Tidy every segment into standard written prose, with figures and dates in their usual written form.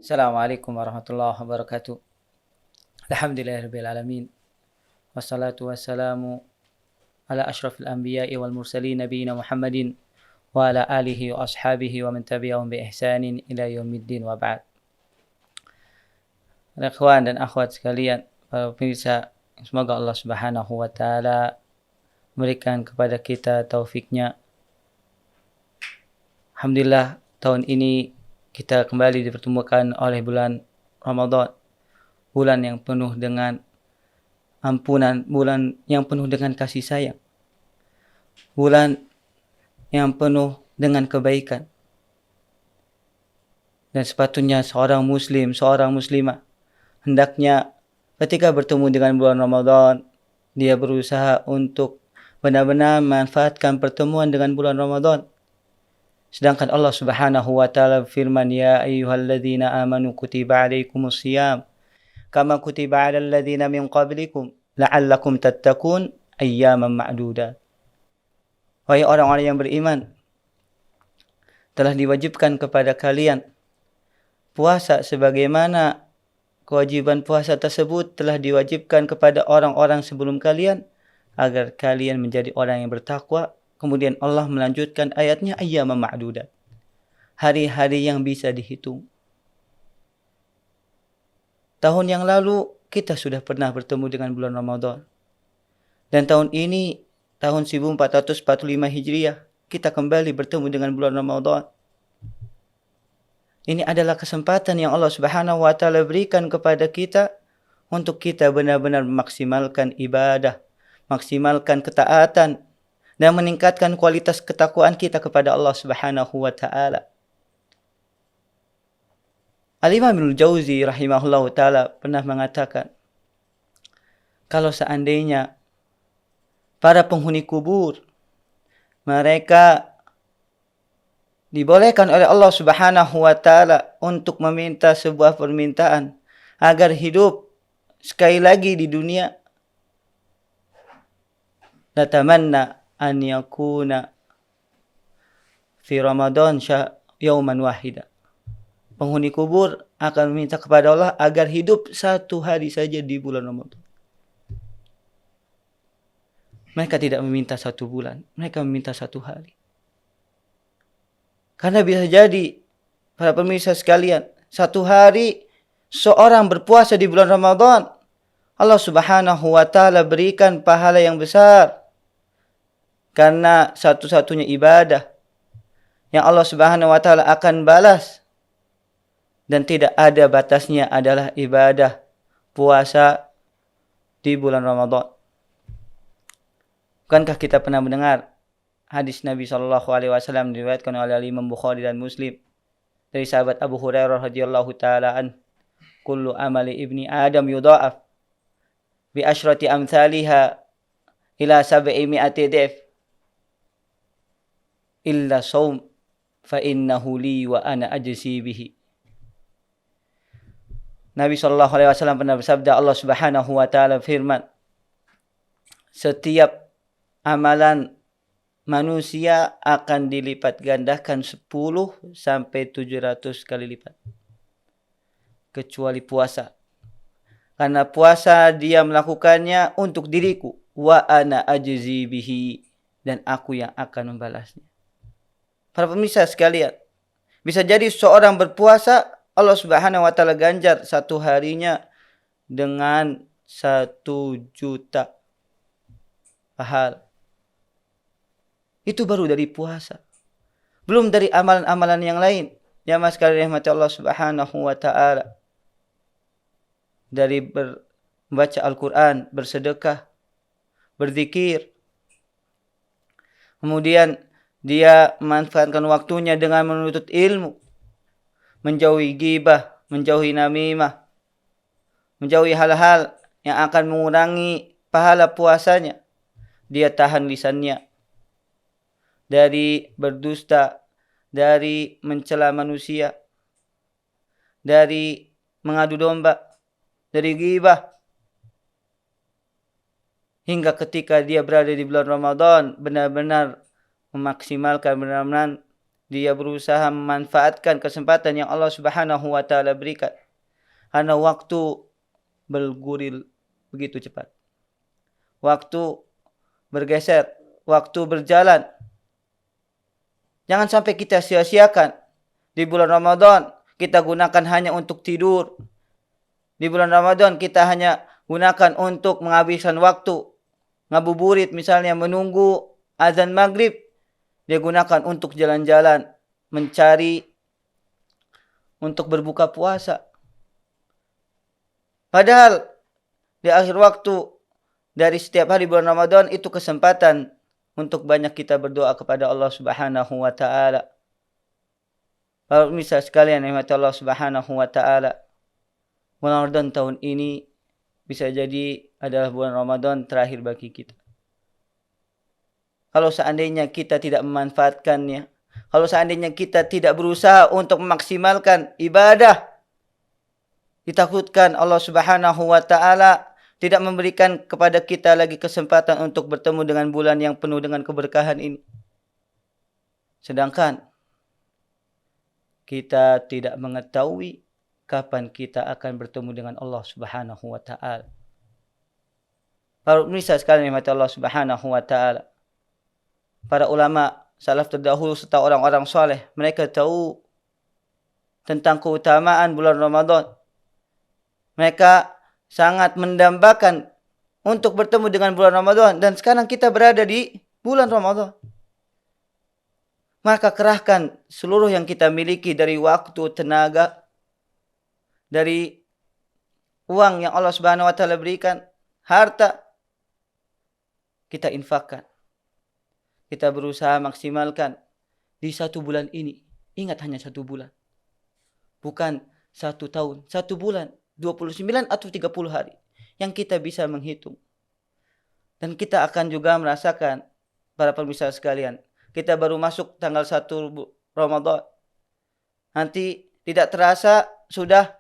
Assalamualaikum warahmatullahi wabarakatuh. Alhamdulillahirabbil alamin. Wassalatu wassalamu ala asyrafil anbiya'i wal mursalin nabiyina Muhammadin wa ala alihi wa ashabihi wa man tabi'ahum bi ihsanin ila yaumiddin wa ba'd. Ikhwan dan akhwat sekalian, para pemirsa, semoga Allah Subhanahu wa taala memberikan kepada kita taufiknya. Alhamdulillah, tahun ini kita kembali dipertemukan oleh bulan Ramadan, bulan yang penuh dengan ampunan, bulan yang penuh dengan kasih sayang, bulan yang penuh dengan kebaikan. Dan sepatutnya seorang muslim, seorang muslimah, hendaknya ketika bertemu dengan bulan Ramadan, dia berusaha untuk benar-benar memanfaatkan pertemuan dengan bulan Ramadan. Sedangkan Allah Subhanahu wa taala firman, ya ayyuhalladzina amanu kutiba alaikumus shiyam kama kutiba alal ladzina min qablikum la'allakum tattaqun ayyaman ma'dudat. Wahai orang-orang yang beriman, telah diwajibkan kepada kalian puasa sebagaimana kewajiban puasa tersebut telah diwajibkan kepada orang-orang sebelum kalian agar kalian menjadi orang yang bertakwa. Kemudian Allah melanjutkan ayatnya, ayyaman ma'dudat, hari-hari yang bisa dihitung. Tahun yang lalu kita sudah pernah bertemu dengan bulan Ramadan. Dan tahun ini, tahun 1445 Hijriah, kita kembali bertemu dengan bulan Ramadan. Ini adalah kesempatan yang Allah Subhanahu wa taala berikan kepada kita untuk kita benar-benar memaksimalkan ibadah, maksimalkan ketaatan, dan meningkatkan kualitas ketakwaan kita kepada Allah Subhanahu wa taala. Al-Imam Ibnul Jauzi rahimahullahu taala pernah mengatakan, kalau seandainya para penghuni kubur mereka dibolehkan oleh Allah Subhanahu wa taala untuk meminta sebuah permintaan agar hidup sekali lagi di dunia, natamanna an yakuna fi Ramadan yauman wahida. Penghuni kubur akan meminta kepada Allah agar hidup satu hari saja di bulan Ramadan. Mereka tidak meminta satu bulan, mereka meminta satu hari. Karena bisa jadi, para pemirsa sekalian, satu hari seorang berpuasa di bulan Ramadan, Allah Subhanahu wa taala berikan pahala yang besar. Karena satu-satunya ibadah yang Allah Subhanahu wa taala akan balas dan tidak ada batasnya adalah ibadah puasa di bulan Ramadan. Bukankah kita pernah mendengar hadis Nabi sallallahu alaihi wasallam diriwayatkan oleh Imam Bukhari dan Muslim dari sahabat Abu Hurairah radhiyallahu taala an, kullu amali ibni Adam yudha'af bi asyrati amsalha ila 700 dhif illa saum fa innahu li wa ana ajzi bihi. Nabi sallallahu alaihi wasallam pernah bersabda, Allah Subhanahu wa taala firman, setiap amalan manusia akan dilipat gandakan 10 sampai 700 kali lipat, kecuali puasa. Karena puasa dia melakukannya untuk diriku, wa ana ajzi bihi, dan aku yang akan membalasnya. Para pemirsa sekalian, bisa jadi seorang berpuasa, Allah Subhanahu wa taala ganjar satu harinya dengan 1.000.000 pahala. Itu baru dari puasa. Belum dari amalan-amalan yang lain. Ya mas sekalian rahmati Allah Subhanahu wa taala. Dari membaca Al-Quran, bersedekah, berzikir. Kemudian dia memanfaatkan waktunya dengan menuntut ilmu, menjauhi ghibah, menjauhi namimah, menjauhi hal-hal yang akan mengurangi pahala puasanya. Dia tahan lisannya dari berdusta, dari mencela manusia, dari mengadu domba, dari ghibah. Hingga ketika dia berada di bulan Ramadan, benar-benar memaksimalkan, benar-benar dia berusaha memanfaatkan kesempatan yang Allah Subhanahu wa taala berikan. Karena waktu bergulir begitu cepat. Waktu bergeser, waktu berjalan. Jangan sampai kita sia-siakan. Di bulan Ramadan kita gunakan hanya untuk tidur. Di bulan Ramadan kita hanya gunakan untuk menghabiskan waktu. Ngabuburit misalnya, menunggu azan maghrib. Dia gunakan untuk jalan-jalan, mencari, untuk berbuka puasa. Padahal di akhir waktu dari setiap hari bulan Ramadan itu kesempatan untuk banyak kita berdoa kepada Allah Subhanahu wa taala. Para pemirsa sekalian yang dirahmati Allah Subhanahu wa taala, bulan Ramadan tahun ini bisa jadi adalah bulan Ramadan terakhir bagi kita. Kalau seandainya kita tidak memanfaatkannya, kalau seandainya kita tidak berusaha untuk memaksimalkan ibadah, ditakutkan Allah Subhanahu wa taala tidak memberikan kepada kita lagi kesempatan untuk bertemu dengan bulan yang penuh dengan keberkahan ini. Sedangkan kita tidak mengetahui kapan kita akan bertemu dengan Allah Subhanahu wa taala. Para pemirsa sekalian yang dirahmati Allah Subhanahu wa taala, para ulama salaf terdahulu serta orang-orang soleh, mereka tahu tentang keutamaan bulan Ramadan. Mereka sangat mendambakan untuk bertemu dengan bulan Ramadan. Dan sekarang kita berada di bulan Ramadan. Maka kerahkan seluruh yang kita miliki dari waktu, tenaga, dari uang yang Allah Subhanahu wa taala berikan, harta, kita infakkan. Kita berusaha maksimalkan di satu bulan ini. Ingat, hanya satu bulan. Bukan 1 tahun, 1 bulan, 29 atau 30 hari yang kita bisa menghitung. Dan kita akan juga merasakan, para pemirsa sekalian, kita baru masuk tanggal 1 Ramadan. Nanti tidak terasa sudah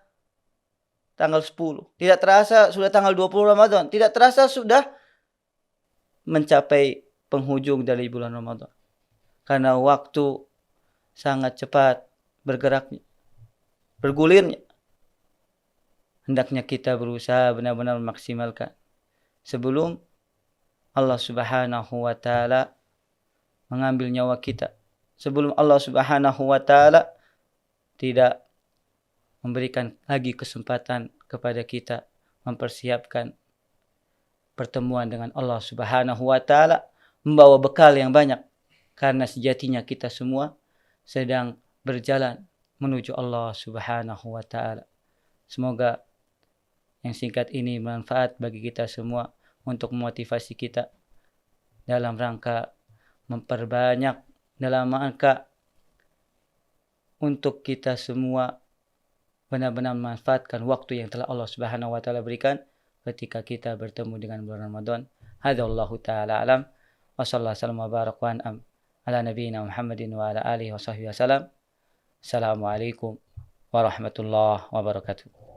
tanggal 10. Tidak terasa sudah tanggal 20 Ramadan. Tidak terasa sudah mencapai penghujung dari bulan Ramadan. Karena waktu sangat cepat bergeraknya, bergulirnya. Hendaknya kita berusaha benar-benar memaksimalkan sebelum Allah Subhanahu wa taala mengambil nyawa kita. Sebelum Allah Subhanahu wa taala tidak memberikan lagi kesempatan kepada kita mempersiapkan pertemuan dengan Allah Subhanahu wa taala, membawa bekal yang banyak, karena sejatinya kita semua sedang berjalan menuju Allah Subhanahu wa taala. Semoga yang singkat ini bermanfaat bagi kita semua untuk memotivasi kita dalam rangka memperbanyak, dalam rangka untuk kita semua benar-benar memanfaatkan waktu yang telah Allah Subhanahu wa taala berikan ketika kita bertemu dengan bulan Ramadan. Hadzallahu taala alam. Wa sallallahu wa barak wa an'am ala nabiyyina Muhammadin wa ala alihi wa sahbihi wasallam. Assalamualaikum warahmatullahi wabarakatuh.